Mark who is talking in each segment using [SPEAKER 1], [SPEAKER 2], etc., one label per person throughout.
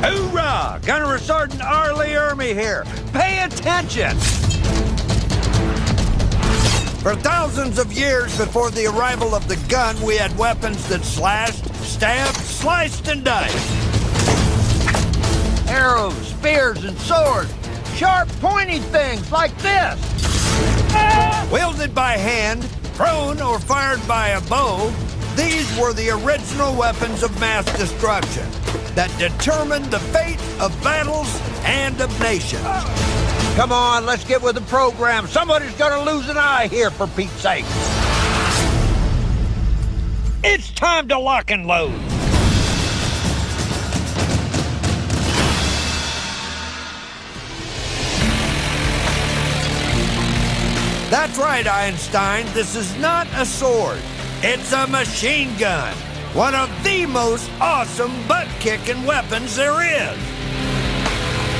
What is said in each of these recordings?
[SPEAKER 1] Hoorah! Gunner Sergeant Arlie Ermy here. Pay attention! For thousands of years before the arrival of the gun, we had weapons that slashed, stabbed, sliced, and diced. Arrows, spears, and swords. Sharp, pointy things like this. Wielded by hand, thrown or fired by a bow, these were the original weapons of mass destruction that determined the fate of battles and of nations. Come on, let's get with the program. Somebody's gonna lose an eye here, for Pete's sake. It's time to lock and load. That's right, Einstein. This is not a sword. It's a machine gun. One of the most awesome butt-kicking weapons there is.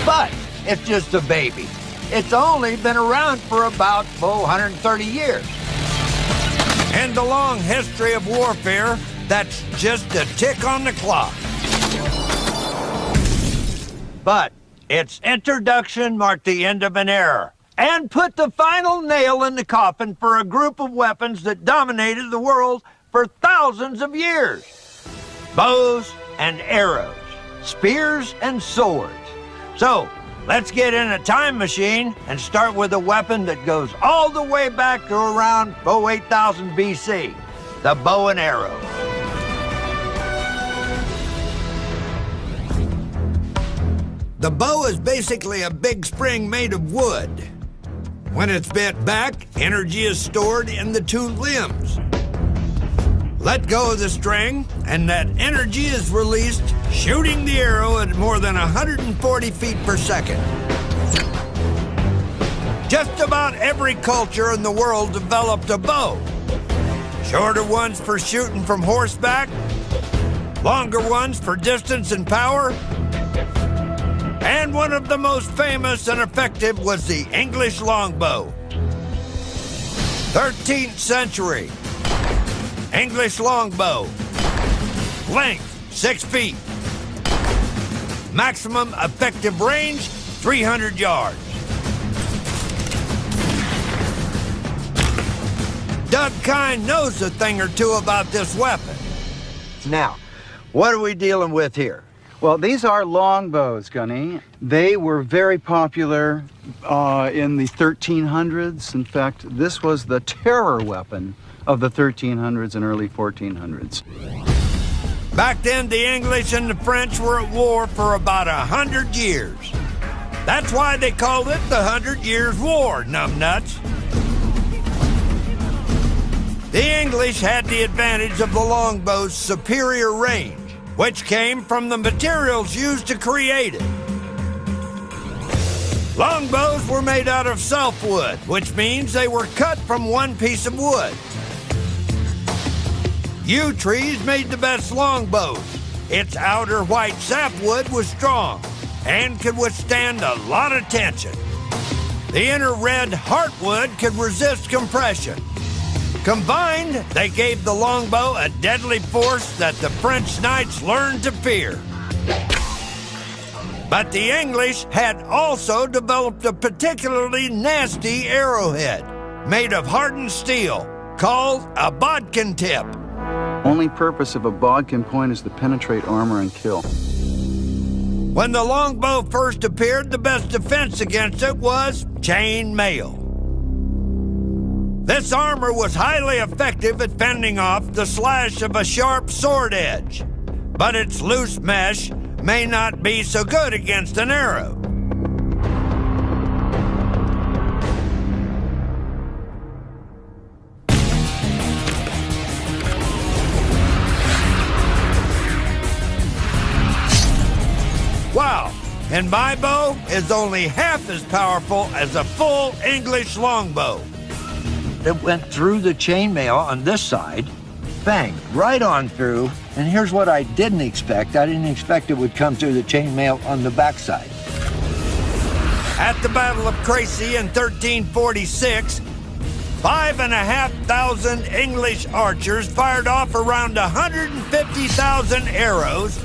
[SPEAKER 1] But it's just a baby. It's only been around for about 130 years. In the long history of warfare, that's just a tick on the clock. But its introduction marked the end of an era and put the final nail in the coffin for a group of weapons that dominated the world for thousands of years. Bows and arrows, spears and swords. So, let's get in a time machine and start with a weapon that goes all the way back to around 8000 BC, the bow and arrow. The bow is basically a big spring made of wood. When it's bent back, energy is stored in the two limbs. Let go of the string, and that energy is released, shooting the arrow at more than 140 feet per second. Just about every culture in the world developed a bow. Shorter ones for shooting from horseback, longer ones for distance and power, and one of the most famous and effective was the English longbow. 13th century. English longbow. Length, 6 feet. Maximum effective range, 300 yards. Doug Kine knows a thing or two about this weapon. Now, what are we dealing with here?
[SPEAKER 2] Well, these are longbows, Gunny. They were very popular in the 1300s. In fact, this was the terror weapon of the 1300s and early 1400s.
[SPEAKER 1] Back then, the English and the French were at war for about 100 years. That's why they called it the 100 Years' War, numbnuts. The English had the advantage of the longbow's superior range, which came from the materials used to create it. Longbows were made out of self-wood, which means they were cut from one piece of wood. Yew trees made the best longbows. Its outer white sapwood was strong and could withstand a lot of tension. The inner red heartwood could resist compression. Combined, they gave the longbow a deadly force that the French knights learned to fear. But the English had also developed a particularly nasty arrowhead made of hardened steel called a bodkin tip.
[SPEAKER 2] Only purpose of a bodkin point is to penetrate armor and kill.
[SPEAKER 1] When the longbow first appeared, the best defense against it was chain mail. This armor was highly effective at fending off the slash of a sharp sword edge, but its loose mesh may not be so good against an arrow. Wow, and my bow is only half as powerful as a full English longbow. It went through the chainmail on this side, bang, right on through, and here's what I didn't expect. I didn't expect it would come through the chainmail on the backside. At the Battle of Crecy in 1346, 5,500 English archers fired off around 150,000 arrows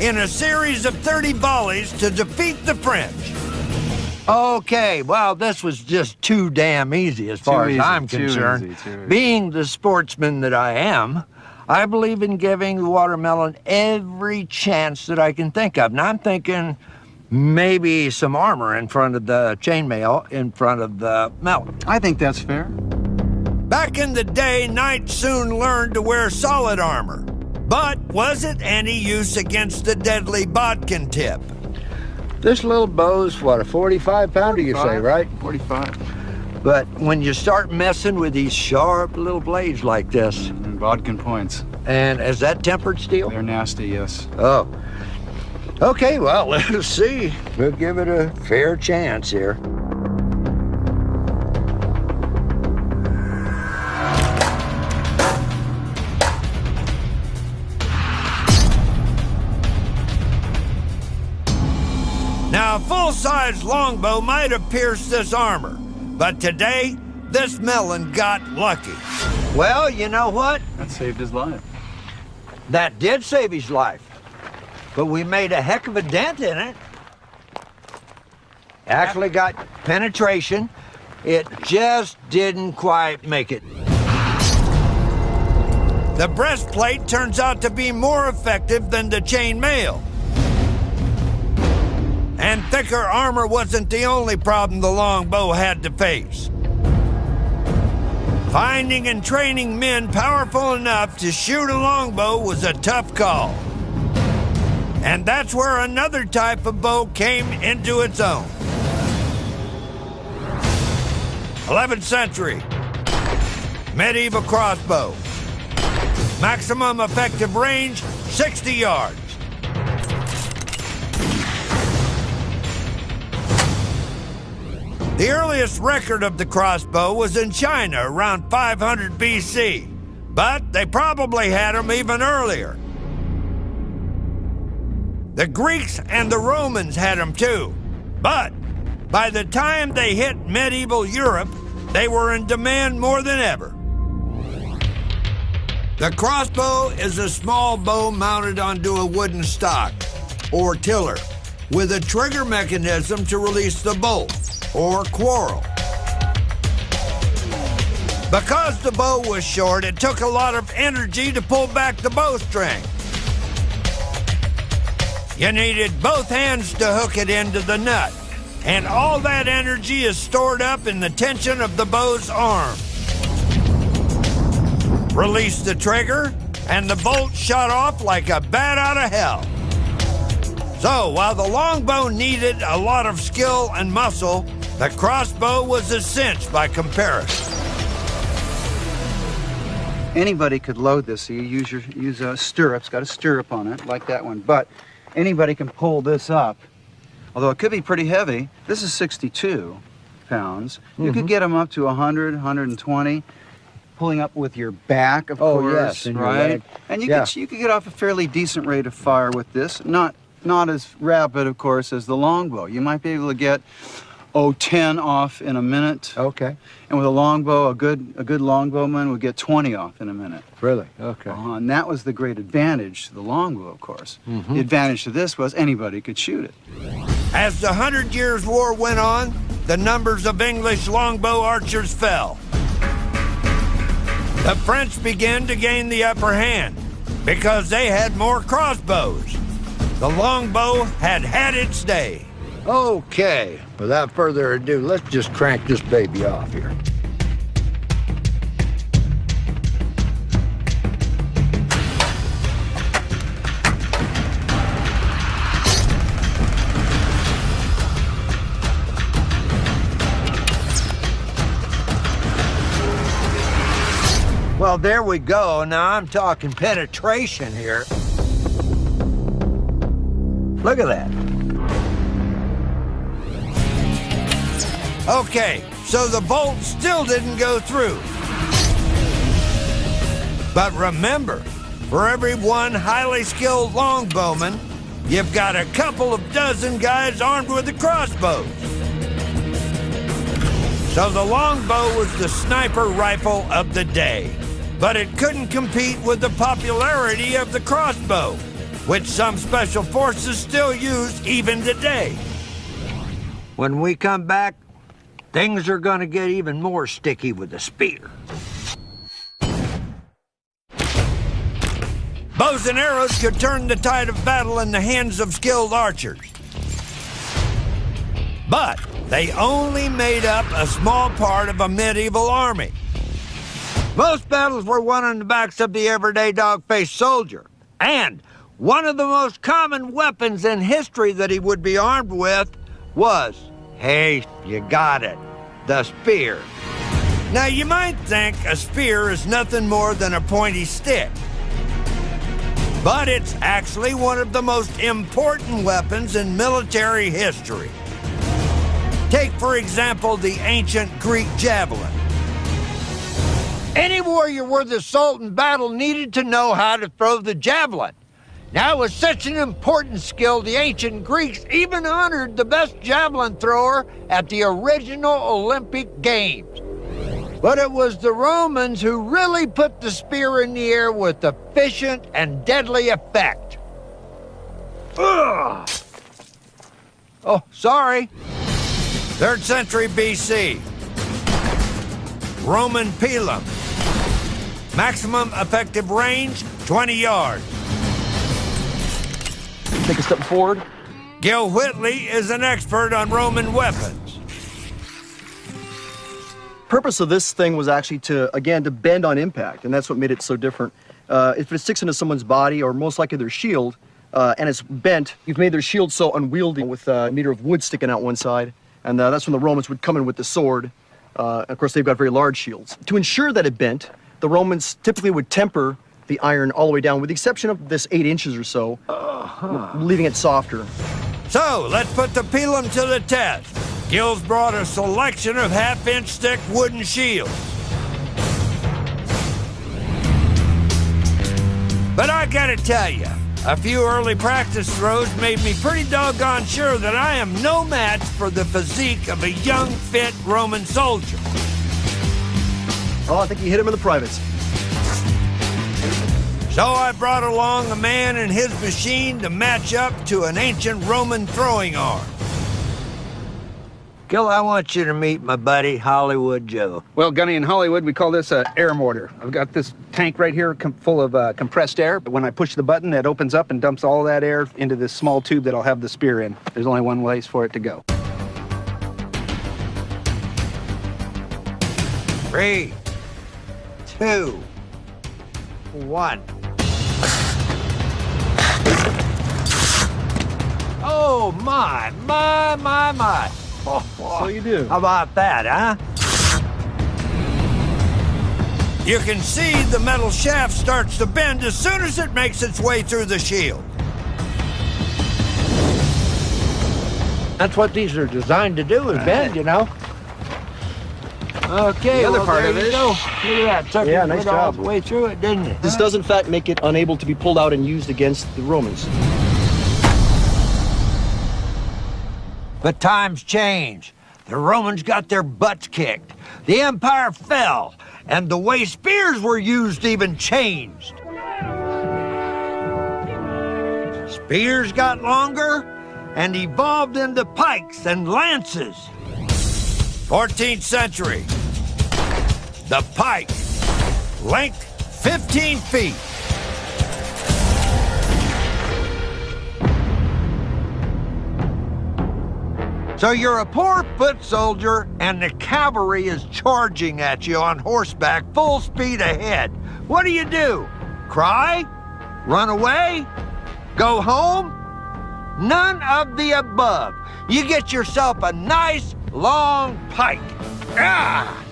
[SPEAKER 1] in a series of 30 volleys to defeat the French. Okay, well, this was just too damn easy as far as I'm concerned. Being the sportsman that I am, I believe in giving the watermelon every chance that I can think of. Now, I'm thinking maybe some armor in front of the chainmail, in front of the melon.
[SPEAKER 2] I think that's fair.
[SPEAKER 1] Back in the day, knights soon learned to wear solid armor. But was it any use against the deadly bodkin tip? This little bow's, what, a 45-pounder, you say, right?
[SPEAKER 2] 45.
[SPEAKER 1] But when you start messing with these sharp little blades like this...
[SPEAKER 2] And bodkin points.
[SPEAKER 1] And is that tempered steel?
[SPEAKER 2] They're nasty, yes.
[SPEAKER 1] Oh. Okay, well, let's see. We'll give it a fair chance here. Now, a full-size longbow might have pierced this armor, but today, this melon got lucky. Well, you know what?
[SPEAKER 2] That saved his life.
[SPEAKER 1] That did save his life, but we made a heck of a dent in it. Actually got penetration. It just didn't quite make it. The breastplate turns out to be more effective than the chain mail. And thicker armor wasn't the only problem the longbow had to face. Finding and training men powerful enough to shoot a longbow was a tough call. And that's where another type of bow came into its own. 11th century, medieval crossbow. Maximum effective range, 60 yards. The earliest record of the crossbow was in China around 500 BC, but they probably had them even earlier. The Greeks and the Romans had them too, but by the time they hit medieval Europe, they were in demand more than ever. The crossbow is a small bow mounted onto a wooden stock, or tiller, with a trigger mechanism to release the bolt, or quarrel. Because the bow was short, it took a lot of energy to pull back the bowstring. You needed both hands to hook it into the nut, and all that energy is stored up in the tension of the bow's arm. Release the trigger, and the bolt shot off like a bat out of hell. So, while the longbow needed a lot of skill and muscle, the crossbow was a cinch by comparison.
[SPEAKER 2] Anybody could load this. So you use a stirrup. It's got a stirrup on it, like that one. But anybody can pull this up. Although it could be pretty heavy. This is 62 pounds. You could get them up to 100, 120. Pulling up with your back, of course,
[SPEAKER 1] yes, and
[SPEAKER 2] right? And you could get off a fairly decent rate of fire with this. Not as rapid, of course, as the longbow. You might be able to get 10 off in a minute.
[SPEAKER 1] Okay.
[SPEAKER 2] And with a longbow, a good longbowman would get 20 off in a minute.
[SPEAKER 1] Really? Okay.
[SPEAKER 2] And that was the great advantage to the longbow, of course. The advantage to this was anybody could shoot it.
[SPEAKER 1] As the 100 Years' War went on, the numbers of English longbow archers fell. The French began to gain the upper hand because they had more crossbows. The longbow had had its day. Okay, without further ado, let's just crank this baby off here. Well, there we go. Now I'm talking penetration here. Look at that. Okay, so the bolt still didn't go through. But remember, for every one highly skilled longbowman, you've got a couple of dozen guys armed with a crossbow. So the longbow was the sniper rifle of the day, but it couldn't compete with the popularity of the crossbow. which some special forces still use even today. When we come back, things are going to get even more sticky with the spear. Bows and arrows could turn the tide of battle in the hands of skilled archers. But they only made up a small part of a medieval army. Most battles were won on the backs of the everyday dog-faced soldier. And one of the most common weapons in history that he would be armed with was, hey, you got it, the spear. Now, you might think a spear is nothing more than a pointy stick. But it's actually one of the most important weapons in military history. Take, for example, the ancient Greek javelin. Any warrior worth his salt in battle needed to know how to throw the javelin. Now, it was such an important skill, the ancient Greeks even honored the best javelin thrower at the original Olympic Games. But it was the Romans who really put the spear in the air with efficient and deadly effect. Ugh. Oh, sorry. 3rd century BC. Roman pilum. Maximum effective range, 20 yards.
[SPEAKER 3] Take a step forward.
[SPEAKER 1] Gil Whitley is an expert on Roman weapons.
[SPEAKER 3] Purpose of this thing was actually to bend on impact, and that's what made it so different. If it sticks into someone's body, or most likely their shield, and it's bent, you've made their shield so unwieldy with a meter of wood sticking out one side, and that's when the Romans would come in with the sword. Of course, they've got very large shields. To ensure that it bent, the Romans typically would temper the iron all the way down, with the exception of this 8 inches or so, leaving it softer.
[SPEAKER 1] So, let's put the pilum to the test. Gil's brought a selection of half-inch thick wooden shields. But I gotta tell you, a few early practice throws made me pretty doggone sure that I am no match for the physique of a young, fit Roman soldier.
[SPEAKER 3] Oh, I think you hit him in the privates.
[SPEAKER 1] So I brought along a man and his machine to match up to an ancient Roman throwing arm. Gil, I want you to meet my buddy, Hollywood Joe.
[SPEAKER 4] Well, Gunny, in Hollywood, we call this an air mortar. I've got this tank right here full of compressed air. But when I push the button, it opens up and dumps all that air into this small tube that I'll have the spear in. There's only one place for it to go.
[SPEAKER 1] 3, 2, 1. Oh, my. Oh,
[SPEAKER 3] So you do.
[SPEAKER 1] How about that, huh? You can see the metal shaft starts to bend as soon as it makes its way through the shield. That's what these are designed to do, is bend, you know? Okay,
[SPEAKER 3] The other part
[SPEAKER 1] there
[SPEAKER 3] of
[SPEAKER 1] you
[SPEAKER 3] it.
[SPEAKER 1] go. Look at that. Took
[SPEAKER 3] Yeah,
[SPEAKER 1] it
[SPEAKER 3] nice
[SPEAKER 1] all
[SPEAKER 3] job.
[SPEAKER 1] the way through it, didn't it?
[SPEAKER 3] This does, in fact, make it unable to be pulled out and used against the Romans.
[SPEAKER 1] But times change. The Romans got their butts kicked. The empire fell, and the way spears were used even changed. Spears got longer and evolved into pikes and lances. 14th century. The pike. Length 15 feet. So you're a poor foot soldier, and the cavalry is charging at you on horseback, full speed ahead. What do? Cry? Run away? Go home? None of the above. You get yourself a nice, long pike. Ah!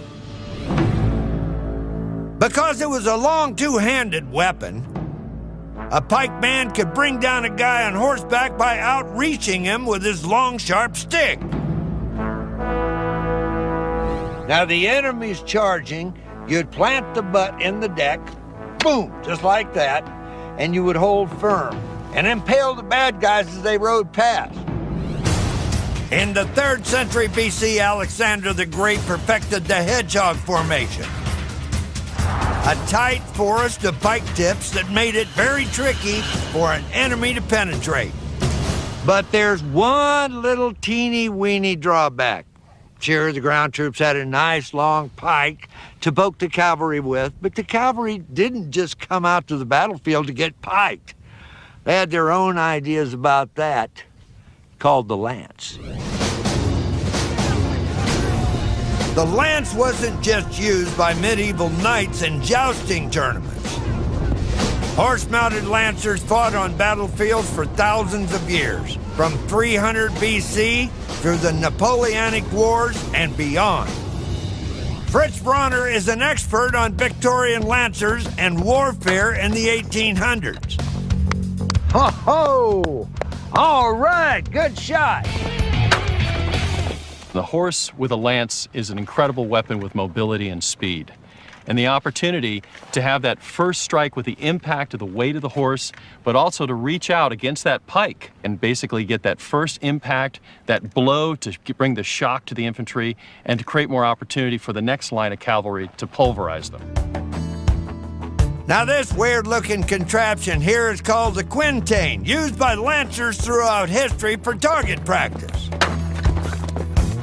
[SPEAKER 1] Because it was a long two-handed weapon, a pikeman could bring down a guy on horseback by outreaching him with his long, sharp stick. Now, the enemy's charging, you'd plant the butt in the deck, boom, just like that, and you would hold firm and impale the bad guys as they rode past. In the 3rd century BC, Alexander the Great perfected the hedgehog formation. a tight forest of pike tips that made it very tricky for an enemy to penetrate. But there's one little teeny-weeny drawback. Sure, the ground troops had a nice long pike to poke the cavalry with, but the cavalry didn't just come out to the battlefield to get piked. They had their own ideas about that, called the lance. The lance wasn't just used by medieval knights in jousting tournaments. Horse-mounted lancers fought on battlefields for thousands of years, from 300 BC through the Napoleonic Wars and beyond. Fritz Bronner is an expert on Victorian lancers and warfare in the 1800s.
[SPEAKER 5] Ho ho! All right, good shot.
[SPEAKER 6] The horse with a lance is an incredible weapon with mobility and speed. And the opportunity to have that first strike with the impact of the weight of the horse, but also to reach out against that pike and basically get that first impact, that blow to bring the shock to the infantry and to create more opportunity for the next line of cavalry to pulverize them.
[SPEAKER 1] Now this weird-looking contraption here is called the quintain, used by lancers throughout history for target practice.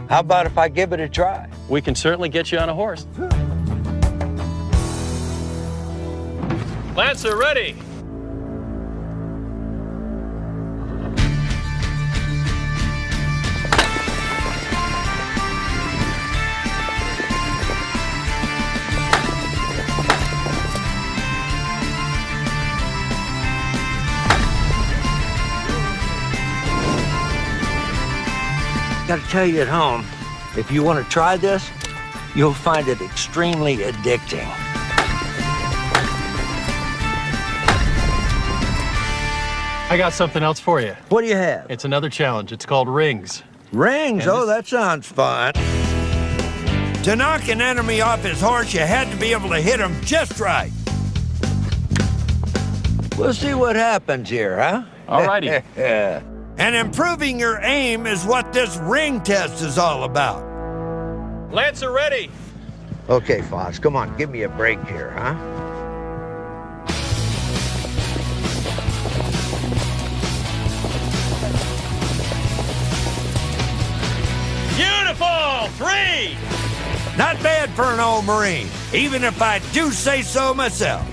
[SPEAKER 5] How about if I give it a try?
[SPEAKER 6] We can certainly get you on a horse. Lancer, ready.
[SPEAKER 1] Gotta tell you at home, if you want to try this, you'll find it extremely addicting.
[SPEAKER 6] I got something else for you.
[SPEAKER 1] What do you have?
[SPEAKER 6] It's another challenge. It's called rings.
[SPEAKER 1] Rings?
[SPEAKER 6] And
[SPEAKER 1] Oh, that sounds fun. To knock an enemy off his horse, you had to be able to hit him just right. We'll see what happens here, huh?
[SPEAKER 6] All righty.
[SPEAKER 1] And improving your aim is what this ring test is all about.
[SPEAKER 6] Lancer, ready.
[SPEAKER 1] Okay, Foss, come on, give me a break here, huh?
[SPEAKER 6] Beautiful! 3!
[SPEAKER 1] Not bad for an old Marine, even if I do say so myself.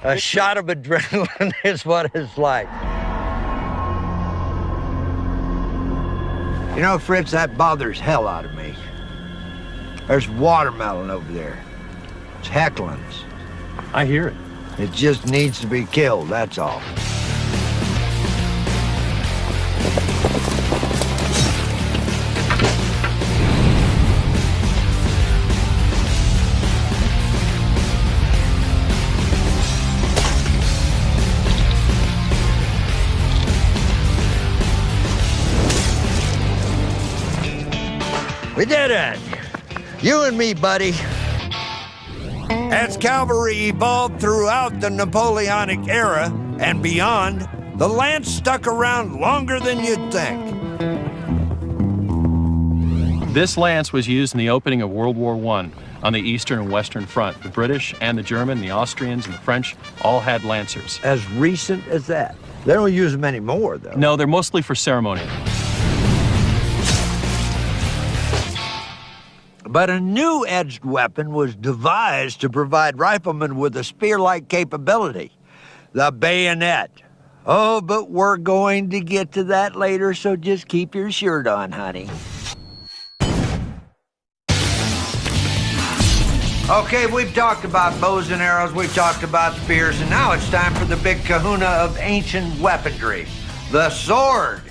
[SPEAKER 1] A shot of adrenaline is what it's like. You know, Fritz, that bothers hell out of me. There's watermelon over there. It's Hecklin's.
[SPEAKER 6] I hear it.
[SPEAKER 1] It just needs to be killed, that's all. We did it! You and me, buddy. As cavalry evolved throughout the Napoleonic era and beyond, the lance stuck around longer than you'd think.
[SPEAKER 6] This lance was used in the opening of World War I on the Eastern and Western Front. The British and the German, the Austrians and the French all had lancers.
[SPEAKER 1] As recent as that. They don't use them anymore, though.
[SPEAKER 6] No, they're mostly for ceremony.
[SPEAKER 1] But a new edged weapon was devised to provide riflemen with a spear-like capability, the bayonet. Oh, but we're going to get to that later, so just keep your shirt on, honey. Okay, we've talked about bows and arrows, we've talked about spears, and now it's time for the big kahuna of ancient weaponry, the sword.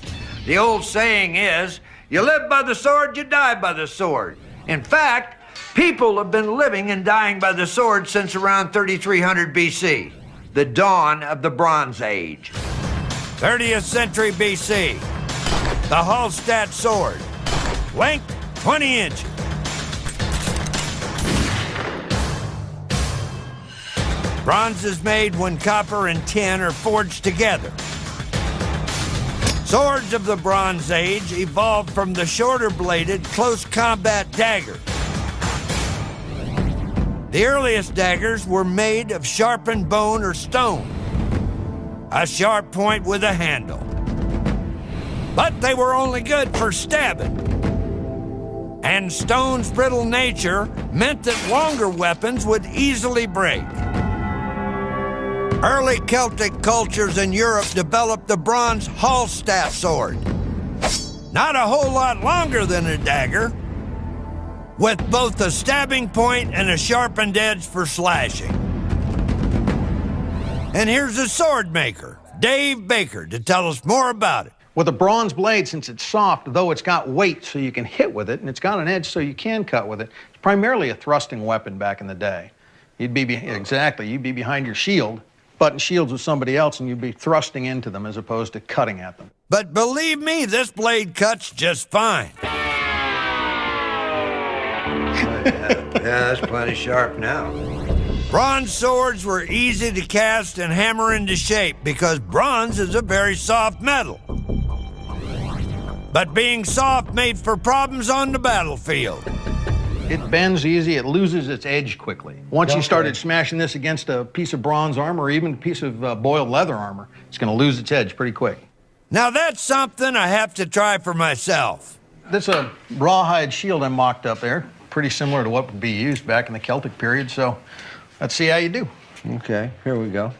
[SPEAKER 1] The old saying is, you live by the sword, you die by the sword. In fact, people have been living and dying by the sword since around 3300 BC, the dawn of the Bronze Age. 30th century BC, the Hallstatt sword, length 20 inches. Bronze is made when copper and tin are forged together. Swords of the Bronze Age evolved from the shorter-bladed, close-combat dagger. The earliest daggers were made of sharpened bone or stone, a sharp point with a handle. But they were only good for stabbing. And stone's brittle nature meant that longer weapons would easily break. Early Celtic cultures in Europe developed the bronze Hallstatt sword. Not a whole lot longer than a dagger, with both a stabbing point and a sharpened edge for slashing. And here's a sword maker, Dave Baker, to tell us more about it.
[SPEAKER 7] With a bronze blade, since it's soft, though it's got weight so you can hit with it, and it's got an edge so you can cut with it, it's primarily a thrusting weapon back in the day. You'd be behind your shield, button shields with somebody else, and you'd be thrusting into them as opposed to cutting at them.
[SPEAKER 1] But believe me, this blade cuts just fine.
[SPEAKER 5] Yeah, that's plenty sharp now.
[SPEAKER 1] Bronze swords were easy to cast and hammer into shape because bronze is a very soft metal. But being soft made for problems on the battlefield.
[SPEAKER 7] It bends easy, it loses its edge quickly. Once you started smashing this against a piece of bronze armor or even a piece of boiled leather armor, it's going to lose its edge pretty quick.
[SPEAKER 1] Now that's something I have to try for myself.
[SPEAKER 7] This is a rawhide shield I mocked up there, pretty similar to what would be used back in the Celtic period, so let's see how you do.
[SPEAKER 5] Okay, here we go.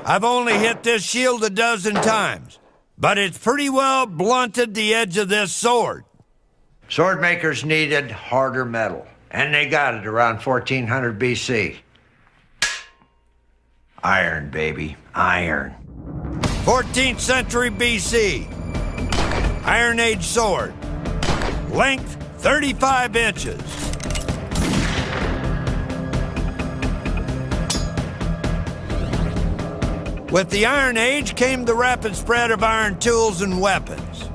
[SPEAKER 1] I've only hit this shield a dozen times, but it's pretty well blunted the edge of this sword.
[SPEAKER 5] Sword makers needed harder metal, and they got it around 1400 BC. Iron, baby, iron.
[SPEAKER 1] 14th century BC. Iron Age sword. Length 35 inches. With the Iron Age came the rapid spread of iron tools and weapons.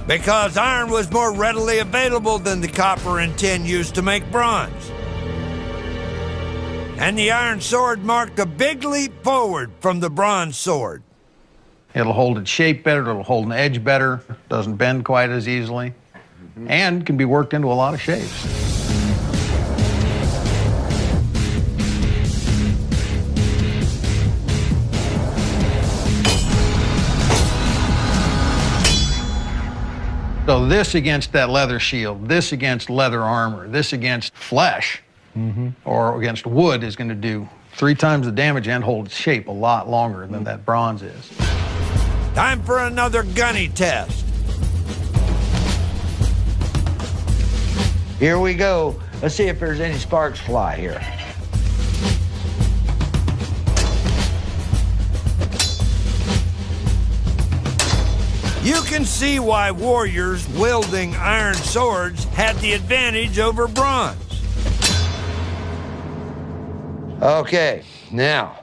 [SPEAKER 1] Because iron was more readily available than the copper and tin used to make bronze. And the iron sword marked a big leap forward from the bronze sword.
[SPEAKER 7] It'll hold its shape better, it'll hold an edge better, doesn't bend quite as easily, and can be worked into a lot of shapes. So this against that leather shield, this against leather armor, this against flesh, or against wood is going to do 3 times the damage and hold its shape a lot longer than that bronze is.
[SPEAKER 1] Time for another gunny test.
[SPEAKER 5] Here we go. Let's see if there's any sparks fly here.
[SPEAKER 1] You can see why warriors wielding iron swords had the advantage over bronze.
[SPEAKER 5] Okay, now,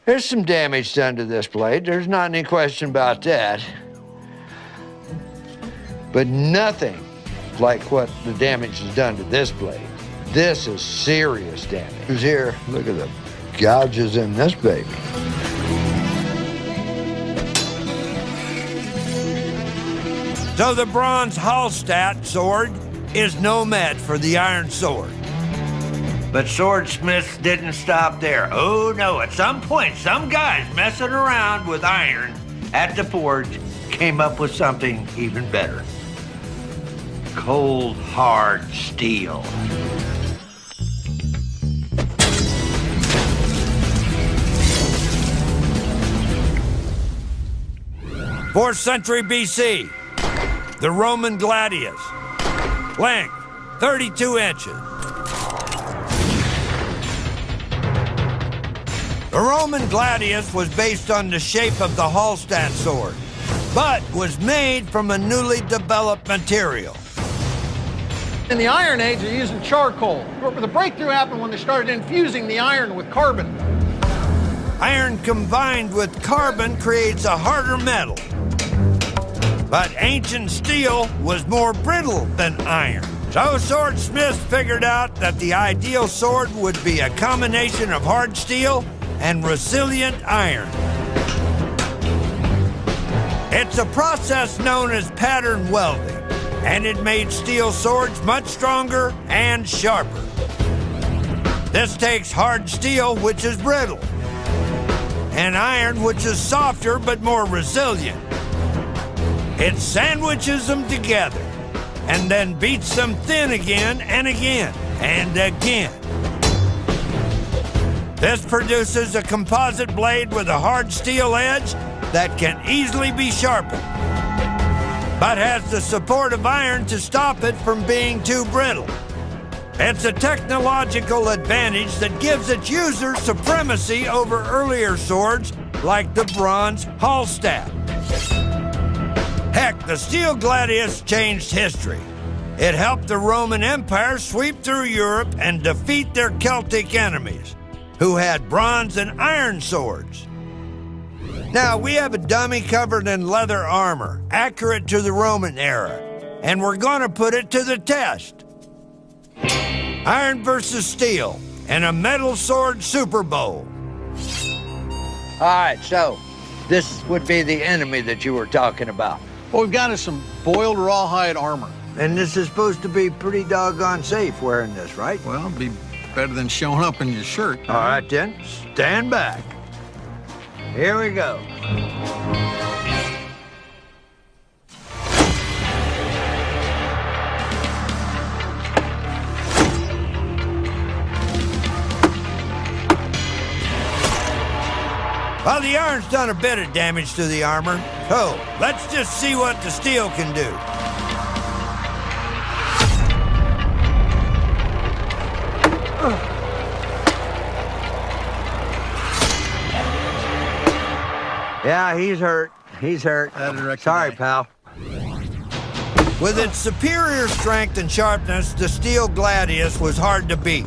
[SPEAKER 5] there's some damage done to this blade. There's not any question about that. But nothing like what the damage is done to this blade. This is serious damage. Here, look at the gouges in this baby.
[SPEAKER 1] So the bronze Hallstatt sword is no match for the iron sword. But swordsmiths didn't stop there. Oh no, at some point, some guys messing around with iron at the forge came up with something even better. Cold, hard steel. Fourth century BC, the Roman gladius. Length, 32 inches. The Roman gladius was based on the shape of the Hallstatt sword, but was made from a newly developed material.
[SPEAKER 7] In the Iron Age, they're using charcoal. The breakthrough happened when they started infusing the iron with carbon.
[SPEAKER 1] Iron combined with carbon creates a harder metal. But ancient steel was more brittle than iron. So swordsmiths figured out that the ideal sword would be a combination of hard steel and resilient iron. It's a process known as pattern welding. and it made steel swords much stronger and sharper. This takes hard steel, which is brittle, and iron, which is softer but more resilient. It sandwiches them together and then beats them thin again and again and again. This produces a composite blade with a hard steel edge that can easily be sharpened, but has the support of iron to stop it from being too brittle. It's a technological advantage that gives its user supremacy over earlier swords like the bronze Hallstatt. Heck, the steel gladius changed history. It helped the Roman Empire sweep through Europe and defeat their Celtic enemies, who had bronze and iron swords. Now, we have a dummy covered in leather armor, accurate to the Roman era, and we're going to put it to the test. Iron versus steel in a metal sword Super Bowl.
[SPEAKER 5] All right, so this would be the enemy that you were talking about.
[SPEAKER 7] What we've got is some boiled rawhide armor.
[SPEAKER 1] And this is supposed to be pretty doggone safe wearing this, right?
[SPEAKER 7] Well, it'd be better than showing up in your shirt.
[SPEAKER 1] All right, then, stand back. Here we go. Well, the iron's done a bit of damage to the armor, so let's just see what the steel can do. Yeah, he's hurt. He's hurt. Sorry, pal. With its superior strength and sharpness, the steel gladius was hard to beat,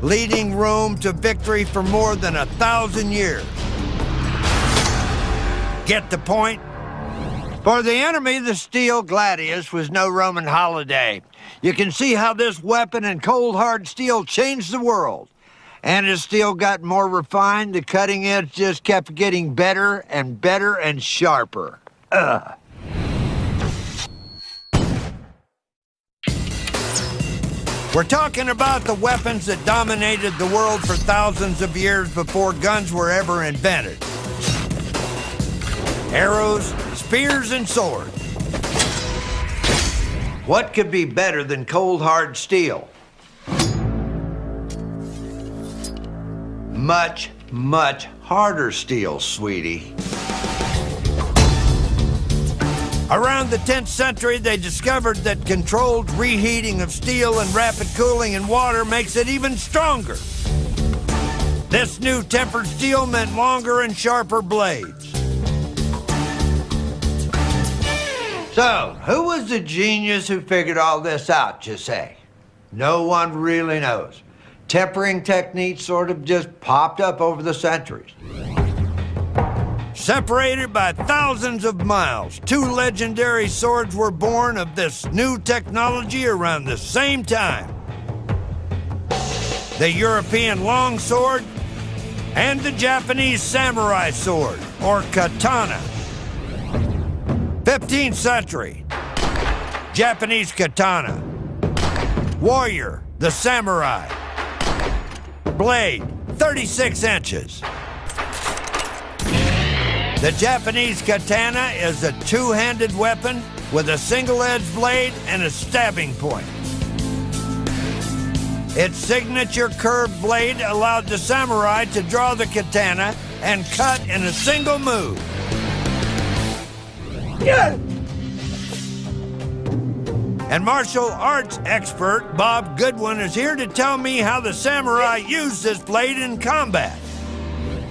[SPEAKER 1] leading Rome to victory for more than 1,000 years. Get the point? For the enemy, the steel gladius was no Roman holiday. You can see how this weapon and cold, hard steel changed the world. And as steel got more refined, the cutting edge just kept getting better and better and sharper. We're talking about the weapons that dominated the world for thousands of years before guns were ever invented. Arrows, spears, and swords. What could be better than cold, hard steel? Much, much harder steel, sweetie. Around the 10th century, they discovered that controlled reheating of steel and rapid cooling in water makes it even stronger. This new tempered steel meant longer and sharper blades. So, who was the genius who figured all this out, you say? No one really knows. Tempering techniques sort of just popped up over the centuries. Separated by thousands of miles, two legendary swords were born of this new technology around the same time. The European longsword and the Japanese samurai sword, or katana. 15th century, Japanese katana. Warrior, the samurai. Blade, 36 inches. The Japanese katana is a two-handed weapon with a single-edged blade and a stabbing point. Its signature curved blade allowed the samurai to draw the katana and cut in a single move. And martial arts expert Bob Goodwin is here to tell me how the samurai used this blade in combat.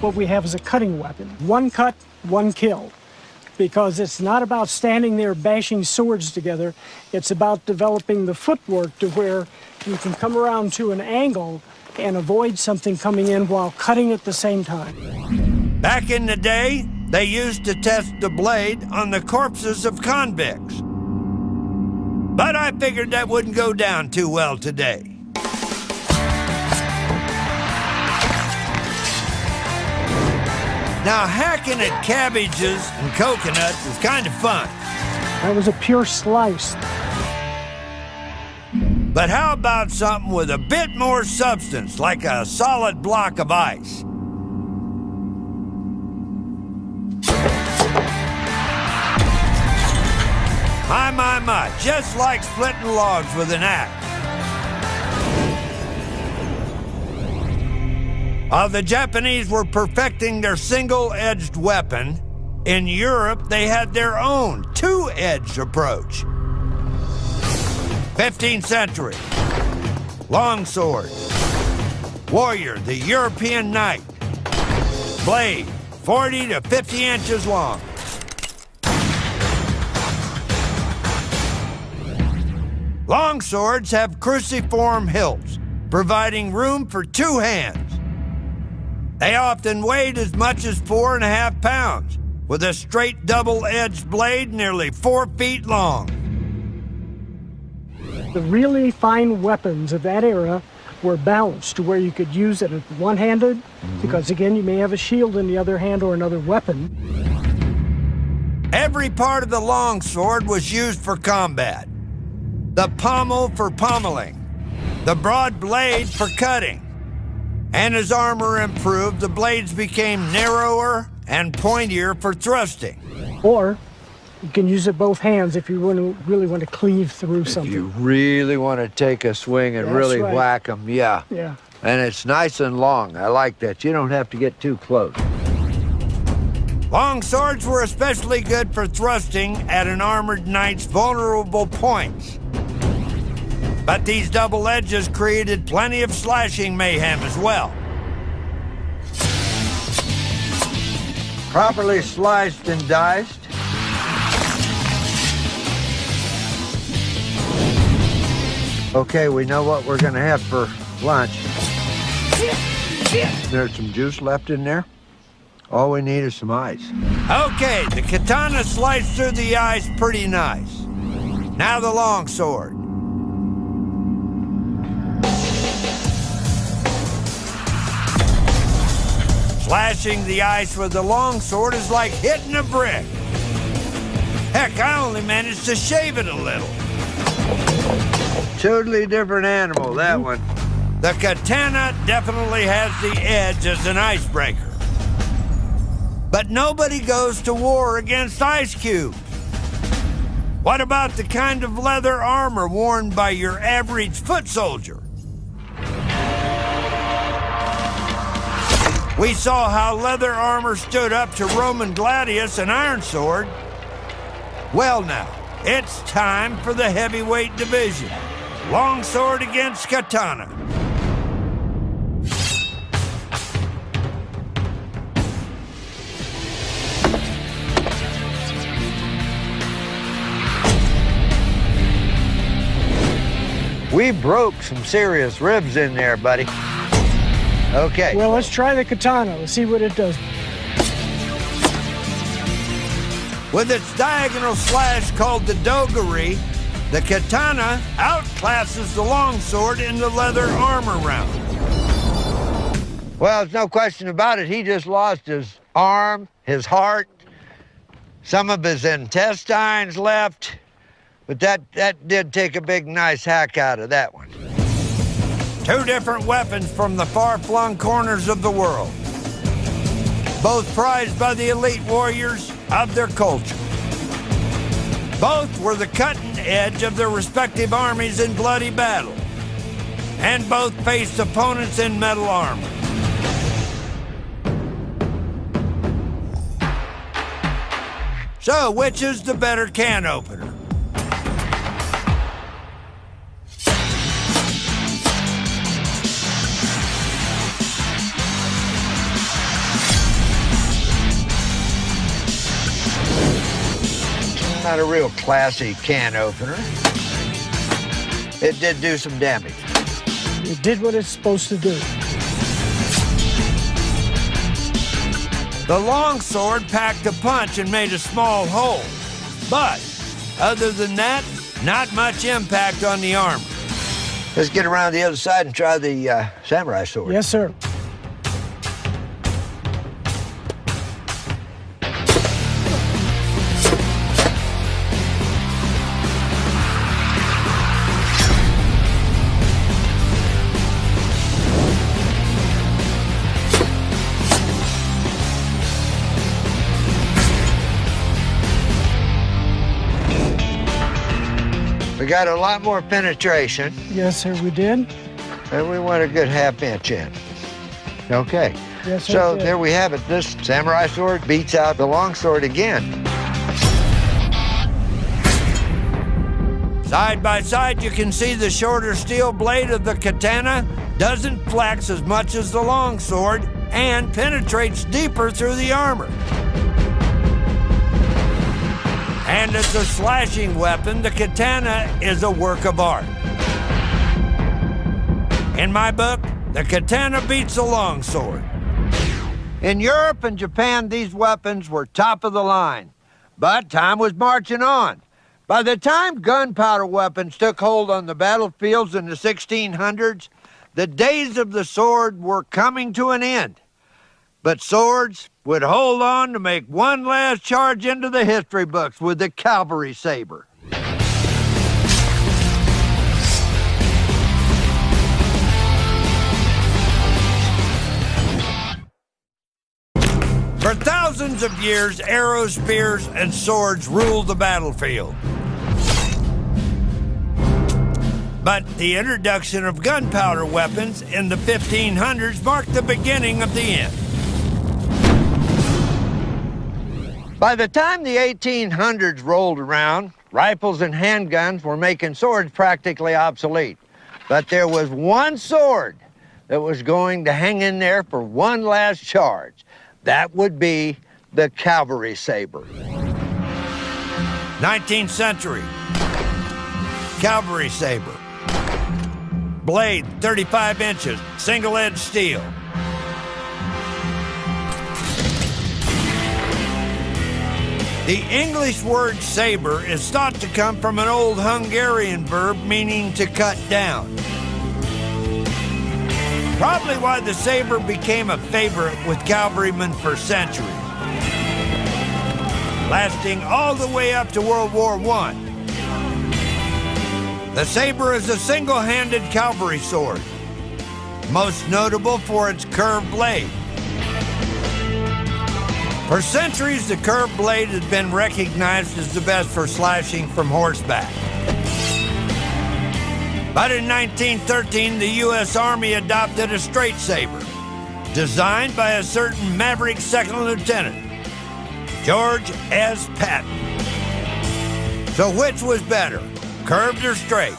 [SPEAKER 8] What we have is a cutting weapon. One cut, one kill. Because it's not about standing there bashing swords together. It's about developing the footwork to where you can come around to an angle and avoid something coming in while cutting at the same time.
[SPEAKER 1] Back in the day, they used to test the blade on the corpses of convicts. But I figured that wouldn't go down too well today. Now, hacking at cabbages and coconuts is kind of fun.
[SPEAKER 8] That was a pure slice.
[SPEAKER 1] But how about something with a bit more substance, like a solid block of ice? My, just like splitting logs with an axe. While the Japanese were perfecting their single-edged weapon, in Europe they had their own two-edged approach. 15th century, longsword, warrior, the European knight, blade 40 to 50 inches long. Longswords have cruciform hilts, providing room for two hands. They often weighed as much as 4.5 pounds, with a straight double-edged blade nearly 4 feet long.
[SPEAKER 8] The really fine weapons of that era were balanced to where you could use it one-handed, because again, you may have a shield in the other hand or another weapon.
[SPEAKER 1] Every part of the longsword was used for combat. The pommel for pommeling, the broad blade for cutting. And as armor improved, the blades became narrower and pointier for thrusting.
[SPEAKER 8] Or you can use it both hands if you really want to cleave through something.
[SPEAKER 5] You really want to take a swing and
[SPEAKER 8] That's
[SPEAKER 5] really
[SPEAKER 8] right.
[SPEAKER 5] whack them, yeah.
[SPEAKER 8] Yeah.
[SPEAKER 5] And it's nice and long. I like that. You don't have to get too close.
[SPEAKER 1] Long swords were especially good for thrusting at an armored knight's vulnerable points. But these double edges created plenty of slashing mayhem as well.
[SPEAKER 5] Properly sliced and diced. Okay, we know what we're gonna have for lunch. There's some juice left in there. All we need is some ice.
[SPEAKER 1] Okay, the katana sliced through the ice pretty nice. Now the longsword. Slashing the ice with the longsword is like hitting a brick. Heck, I only managed to shave it a little.
[SPEAKER 5] Totally different animal, that one.
[SPEAKER 1] The katana definitely has the edge as an icebreaker. But nobody goes to war against ice cubes. What about the kind of leather armor worn by your average foot soldier? We saw how leather armor stood up to Roman gladius and iron sword. Well now, it's time for the heavyweight division. Longsword against katana.
[SPEAKER 5] We broke some serious ribs in there, buddy. Okay.
[SPEAKER 8] Well, let's try the katana. Let's see what it does.
[SPEAKER 1] With its diagonal slash called the dogari, the katana outclasses the longsword in the leather armor round.
[SPEAKER 5] Well, there's no question about it. He just lost his arm, his heart, some of his intestines left, but that did take a big, nice hack out of that one.
[SPEAKER 1] Two different weapons from the far-flung corners of the world. Both prized by the elite warriors of their culture. Both were the cutting edge of their respective armies in bloody battle. And both faced opponents in metal armor. So, which is the better can opener?
[SPEAKER 5] Not a real classy can opener. It did do some damage.
[SPEAKER 8] It did what it's supposed to do.
[SPEAKER 1] The longsword packed a punch and made a small hole. But, other than that, not much impact on the armor.
[SPEAKER 5] Let's get around the other side and try the samurai sword.
[SPEAKER 8] Yes, sir.
[SPEAKER 5] We got a lot more penetration,
[SPEAKER 8] Yes, sir, we did.
[SPEAKER 5] and we want a good half-inch in. Okay.
[SPEAKER 8] Yes, sir,
[SPEAKER 5] So
[SPEAKER 8] we did.
[SPEAKER 5] there we have it. This samurai sword beats out the longsword again.
[SPEAKER 1] Side by side, you can see the shorter steel blade of the katana doesn't flex as much as the longsword and penetrates deeper through the armor. And as a slashing weapon, the katana is a work of art. In my book, the katana beats the longsword. In Europe and Japan, these weapons were top of the line, but time was marching on. By the time gunpowder weapons took hold on the battlefields in the 1600s, the days of the sword were coming to an end. But swords would hold on to make one last charge into the history books with the cavalry saber. For thousands of years, arrows, spears, and swords ruled the battlefield. But the introduction of gunpowder weapons in the 1500s marked the beginning of the end.
[SPEAKER 5] By the time the 1800s rolled around, rifles and handguns were making swords practically obsolete. But there was one sword that was going to hang in there for one last charge. That would be the cavalry saber.
[SPEAKER 1] 19th century, cavalry saber. Blade, 35 inches, single-edged steel. The English word saber is thought to come from an old Hungarian verb meaning to cut down. Probably why the saber became a favorite with cavalrymen for centuries, lasting all the way up to World War I. The saber is a single-handed cavalry sword, most notable for its curved blade. For centuries, the curved blade has been recognized as the best for slashing from horseback. But in 1913, the U.S. Army adopted a straight saber, designed by a certain maverick second lieutenant, George S. Patton. So which was better, curved or straight?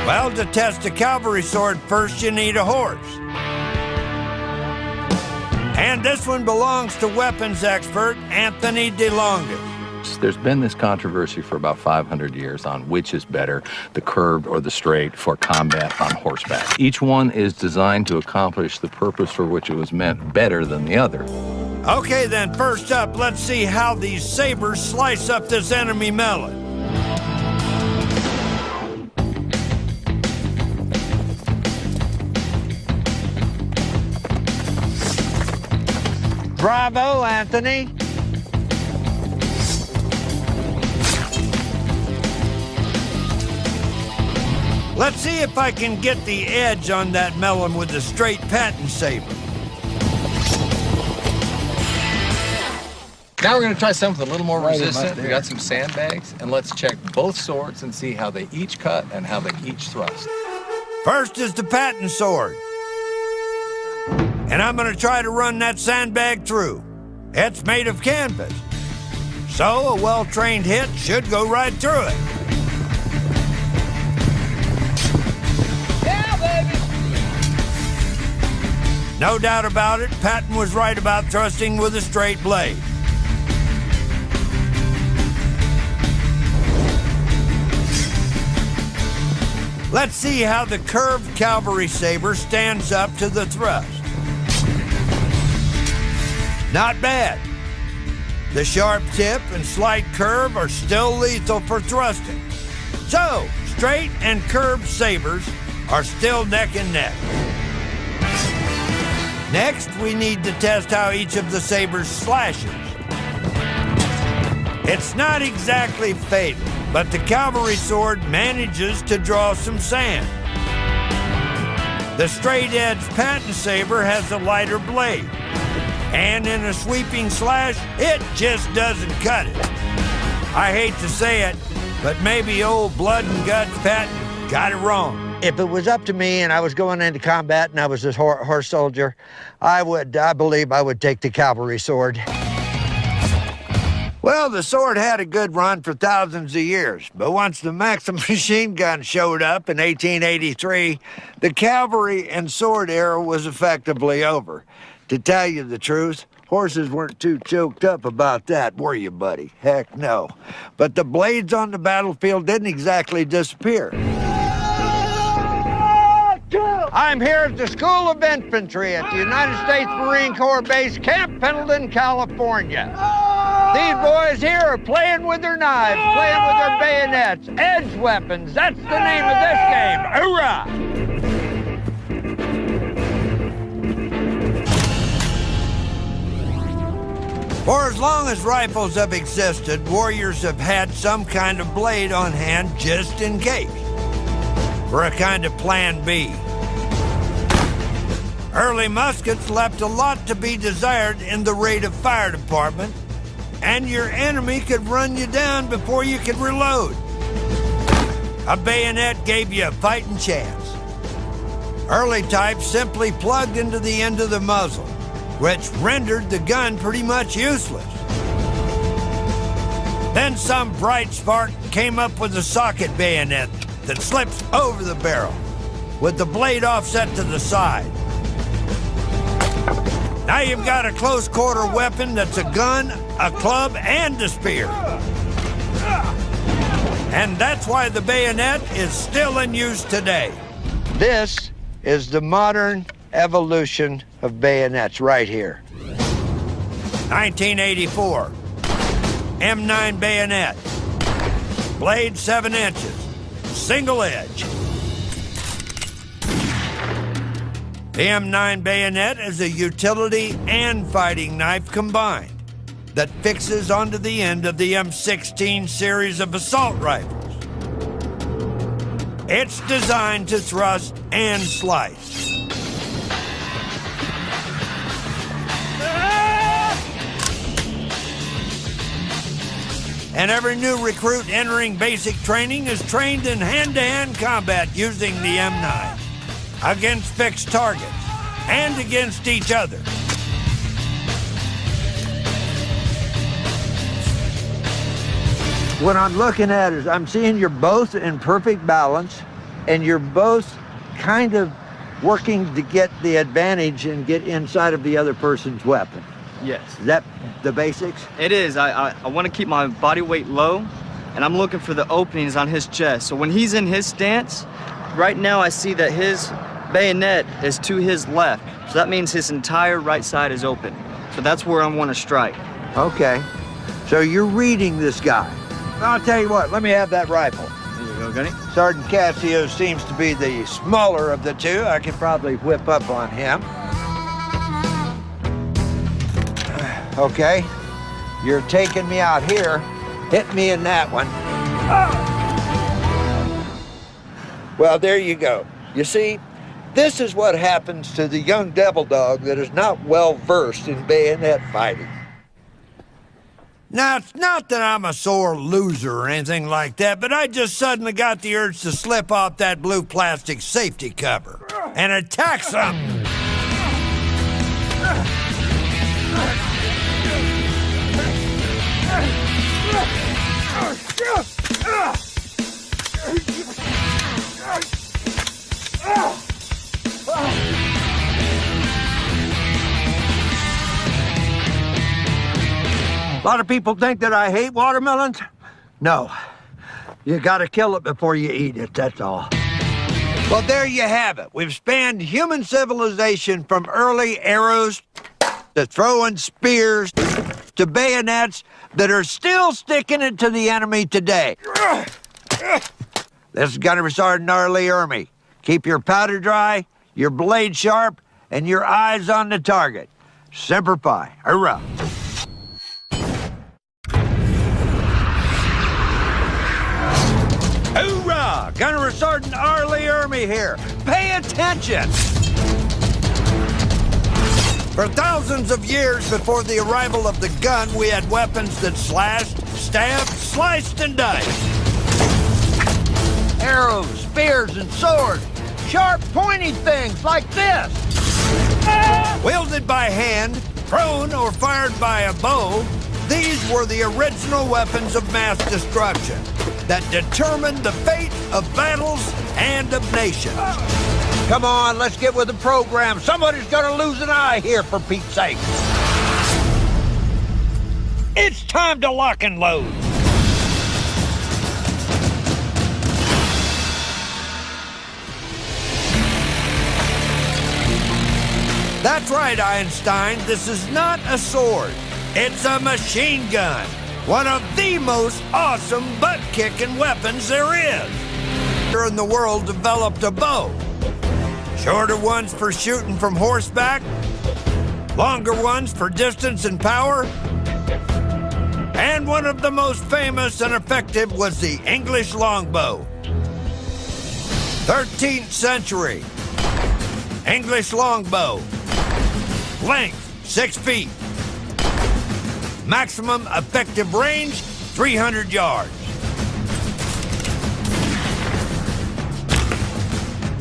[SPEAKER 1] Well, to test a cavalry sword, first you need a horse. And this one belongs to weapons expert Anthony DeLongis.
[SPEAKER 9] There's been this controversy for about 500 years on which is better, the curved or the straight, for combat on horseback. Each one is designed to accomplish the purpose for which it was meant better than the other.
[SPEAKER 1] Okay, then first up, let's see how these sabers slice up this enemy melon.
[SPEAKER 5] Bravo, Anthony.
[SPEAKER 1] Let's see if I can get the edge on that melon with the straight Patton saber.
[SPEAKER 10] Now we're going to try something a little more resistant. We got some sandbags, and let's check both swords and see how they each cut and how they each thrust.
[SPEAKER 1] First is the Patton sword. And I'm going to try to run that sandbag through. It's made of canvas, so a well-trained hit should go right through it.
[SPEAKER 11] Yeah, baby!
[SPEAKER 1] No doubt about it, Patton was right about thrusting with a straight blade. Let's see how the curved cavalry saber stands up to the thrust. Not bad. The sharp tip and slight curve are still lethal for thrusting. So, straight and curved sabers are still neck and neck. Next, we need to test how each of the sabers slashes. It's not exactly fatal, but the cavalry sword manages to draw some sand. The straight-edged Patton saber has a lighter blade, and in a sweeping slash, it just doesn't cut it. I hate to say it, but maybe old blood and guts Pat got it wrong.
[SPEAKER 5] If it was up to me and I was going into combat and I was a horse soldier, I believe I would take the cavalry sword.
[SPEAKER 1] Well, the sword had a good run for thousands of years, but once the Maxim machine gun showed up in 1883, the cavalry and sword era was effectively over. To tell you the truth, horses weren't too choked up about that, were you, buddy? Heck no. But the blades on the battlefield didn't exactly disappear.
[SPEAKER 5] I'm here at the School of Infantry at the United States Marine Corps Base, Camp Pendleton, California. These boys here are playing with their knives, playing with their bayonets, edge weapons. That's the name of this game. Hoorah!
[SPEAKER 1] For as long as rifles have existed, warriors have had some kind of blade on hand just in case, for a kind of plan B. Early muskets left a lot to be desired in the rate of fire department, and your enemy could run you down before you could reload. A bayonet gave you a fighting chance. Early types simply plugged into the end of the muzzle, which rendered the gun pretty much useless. Then some bright spark came up with a socket bayonet that slips over the barrel, with the blade offset to the side. Now you've got a close quarter weapon that's a gun, a club, and a spear. And that's why the bayonet is still in use today.
[SPEAKER 5] This is the modern evolution of bayonets right here.
[SPEAKER 1] 1984, M9 bayonet, blade 7 inches, single edge. The M9 bayonet is a utility and fighting knife combined that fixes onto the end of the M16 series of assault rifles. It's designed to thrust and slice. And every new recruit entering basic training is trained in hand-to-hand combat using the M9 against fixed targets and against each other.
[SPEAKER 5] What I'm looking at is I'm seeing you're both in perfect balance and you're both kind of working to get the advantage and get inside of the other person's weapon.
[SPEAKER 11] Yes.
[SPEAKER 5] Is that the basics?
[SPEAKER 11] It is. I want to keep my body weight low, and I'm looking for the openings on his chest. So when he's in his stance, right now I see that his bayonet is to his left. So that means his entire right side is open. So that's where I want to strike.
[SPEAKER 5] Okay. So you're reading this guy. I'll tell you what, let me have that rifle.
[SPEAKER 11] There you go, Gunny.
[SPEAKER 5] Sergeant Cassio seems to be the smaller of the two. I could probably whip up on him. Okay, you're taking me out here. Hit me in that one. Well, there you go. You see, this is what happens to the young devil dog that is not well versed in bayonet fighting.
[SPEAKER 1] Now, it's not that I'm a sore loser or anything like that, but I just suddenly got the urge to slip off that blue plastic safety cover and attack something. A lot of people think that I hate watermelons. No, you gotta kill it before you eat it, that's all. Well, there you have it. We've spanned human civilization from early arrows to throwing spears to bayonets that are still sticking it to the enemy today. This is Gunnery Sergeant R. Lee Ermey. Keep your powder dry, your blade sharp, and your eyes on the target. Semper Fi. Hurrah. Hoorah! Gunnery Sergeant R. Lee Ermey here. Pay attention! For thousands of years before the arrival of the gun, we had weapons that slashed, stabbed, sliced and diced. Arrows, spears, and swords. Sharp, pointy things like this. Wielded by hand, thrown or fired by a bow, these were the original weapons of mass destruction that determined the fate of battles and of nations. Come on, let's get with the program. Somebody's gonna lose an eye here, for Pete's sake. It's time to lock and load. That's right, Einstein. This is not a sword. It's a machine gun. One of the most awesome butt-kicking weapons there is. In the world developed a bow. Shorter ones for shooting from horseback, longer ones for distance and power. And one of the most famous and effective was the English longbow. 13th century. English longbow. Length, 6 feet. Maximum effective range, 300 yards.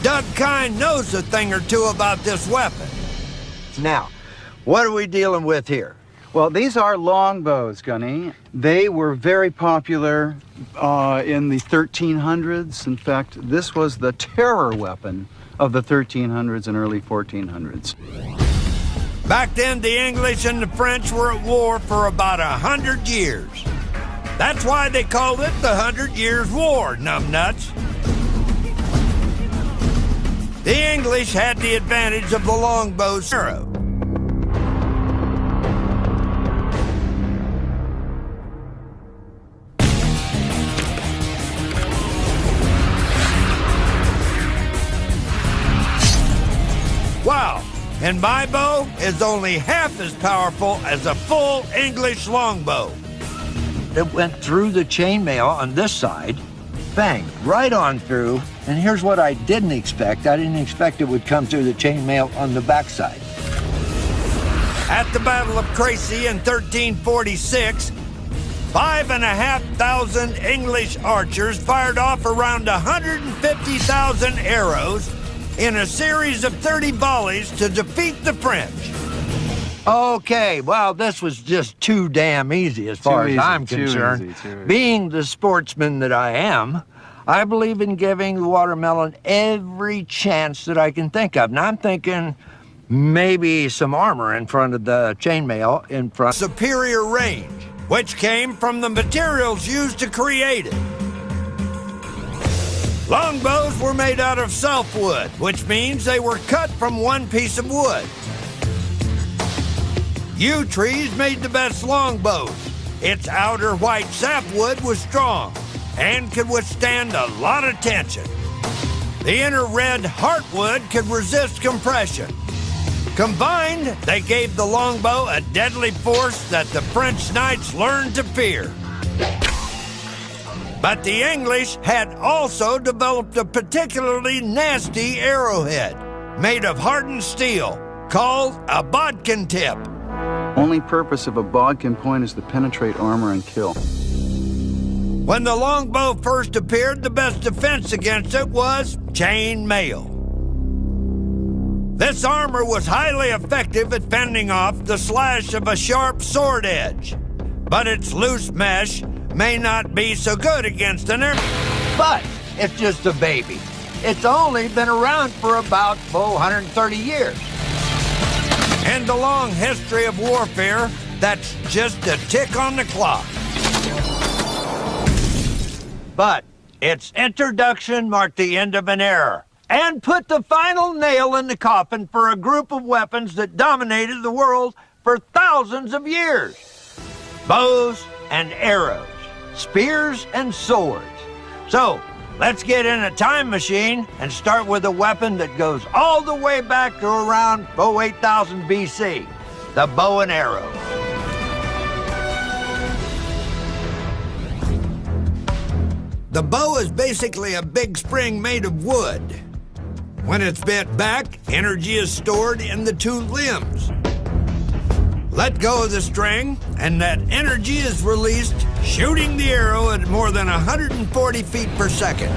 [SPEAKER 1] Doug Kine knows a thing or two about this weapon. Now, what are we dealing with here?
[SPEAKER 2] Well, these are longbows, Gunny. They were very popular in the 1300s. In fact, this was the terror weapon of the 1300s and early 1400s.
[SPEAKER 1] Back then, the English and the French were at war for about 100 years. That's why they called it the 100 Years' War, numbnuts. The English had the advantage of the longbow's arrow. Wow, and my bow is only half as powerful as a full English longbow. It went through the chainmail on this side, bang, right on through, and here's what I didn't expect. I didn't expect it would come through the chainmail on the backside. At the Battle of Crecy in 1346, 5,500 English archers fired off around 150,000 arrows in a series of 30 volleys to defeat the French. Okay, well, this was just too damn easy as far as I'm concerned. Being the sportsman that I am, I believe in giving the watermelon every chance that I can think of. Now, I'm thinking maybe some armor in front of the chainmail in front. Superior range, which came from the materials used to create it. Longbows were made out of self-wood, which means they were cut from one piece of wood. Yew trees made the best longbows. Its outer white sapwood was strong and could withstand a lot of tension. The inner red heartwood could resist compression. Combined, they gave the longbow a deadly force that the French knights learned to fear. But the English had also developed a particularly nasty arrowhead made of hardened steel called a bodkin tip.
[SPEAKER 2] Only purpose of a bodkin point is to penetrate armor and kill.
[SPEAKER 1] When the longbow first appeared, the best defense against it was chain mail. This armor was highly effective at fending off the slash of a sharp sword edge, but its loose mesh may not be so good against an arrow. But it's just a baby. It's only been around for about 130 years. In the long history of warfare, that's just a tick on the clock. But its introduction marked the end of an era and put the final nail in the coffin for a group of weapons that dominated the world for thousands of years. Bows and arrows, spears and swords. So, let's get in a time machine and start with a weapon that goes all the way back to around 8000 BC, the bow and arrow. The bow is basically a big spring made of wood. When it's bent back, energy is stored in the two limbs. Let go of the string, and that energy is released, shooting the arrow at more than 140 feet per second.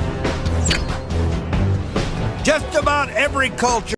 [SPEAKER 1] Just about every culture